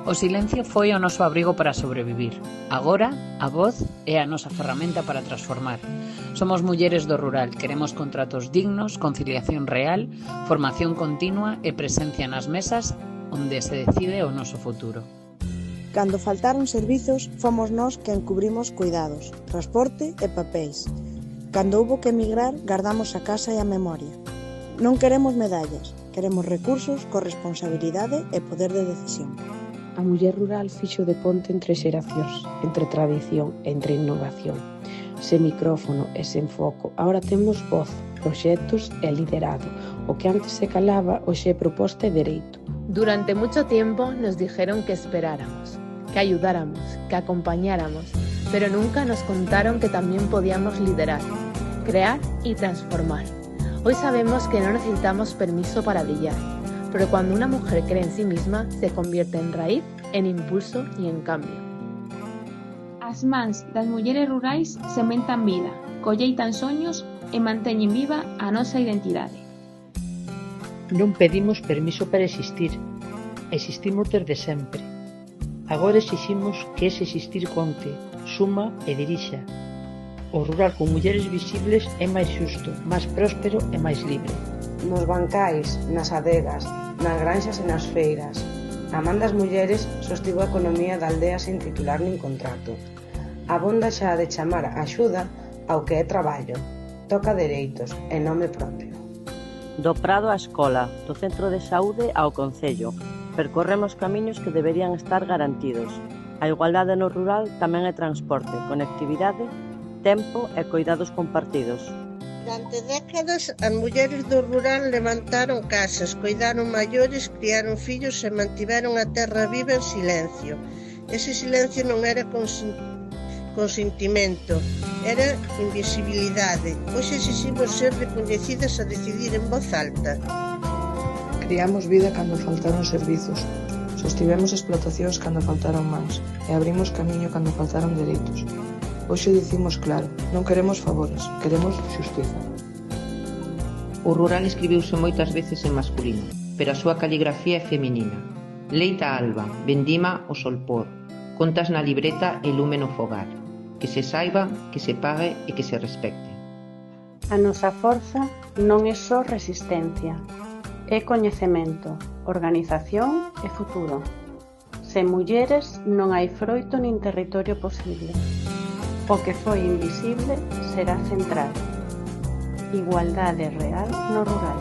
O silencio foi o noso abrigo para sobrevivir. Agora, a voz é a nosa ferramenta para transformar. Somos mulleres do rural, queremos contratos dignos, conciliación real, formación continua e presencia nas mesas onde se decide o noso futuro. Cando faltaron servizos, fomos nós quen cubrimos cuidados, transporte e papéis. Cando houbo que emigrar, gardamos a casa e a memoria. Non queremos medallas, queremos recursos, corresponsabilidade e poder de decisión. A muller rural fixo de ponte entre xeracións, entre tradición e entre innovación. Sen micrófono e sen foco, agora temos voz, proxectos e liderado. O que antes se calaba, hoxe é proposta e dereito. Durante mucho tiempo nos dijeron que esperáramos, que ayudáramos, que acompañáramos, pero nunca nos contaron que también podíamos liderar, crear y transformar. Hoy sabemos que no necesitamos permiso para brillar, pero cuando una mujer cree en sí misma, se convierte en raíz, en impulso y en cambio. As mans das mulleres rurais sementan vida, colleitan soños e manteñen viva a nosa identidade. Non pedimos permiso para existir, existimos desde sempre. Agora exiximos que ese existir conte, suma e dirixa. O rural con mulleres visibles é máis xusto, máis próspero e máis libre. Nos bancais, nas adegas, nas granxas e nas feiras. A man das mulleres sostivo a economía da aldea sen titular nin contrato. Abonda xa de chamar a axuda ao que é traballo. Toca dereitos e nome propio. Do prado á escola, do centro de saúde ao concello. Percorremos camiños que deberían estar garantidos. A igualdade no rural tamén é transporte, conectividade, tempo e coidados compartidos. Durante décadas, as mulleres do rural levantaron casas, coidaron maiores, criaron fillos e mantiveron a terra viva en silencio. Ese silencio non era consentimento, era invisibilidade. Hoxe exiximos ser recoñecidas a decidir en voz alta. Criamos vida cando faltaron servizos, sostivemos explotacións cando faltaron mans e abrimos camiño cando faltaron dereitos. Hoxe dicimos claro, non queremos favores, queremos xustiza. O rural escribiuse moitas veces en masculino, pero a súa caligrafía é feminina. Leita alba, vendima o solpor, contas na libreta e lume no fogar. Que se saiba, que se pague e que se respecte. A nosa forza non é só resistencia, é coñecemento, organización e futuro. Sen mulleres non hai froito nin territorio posible. O que foi invisible será central. Igualdade real no rural.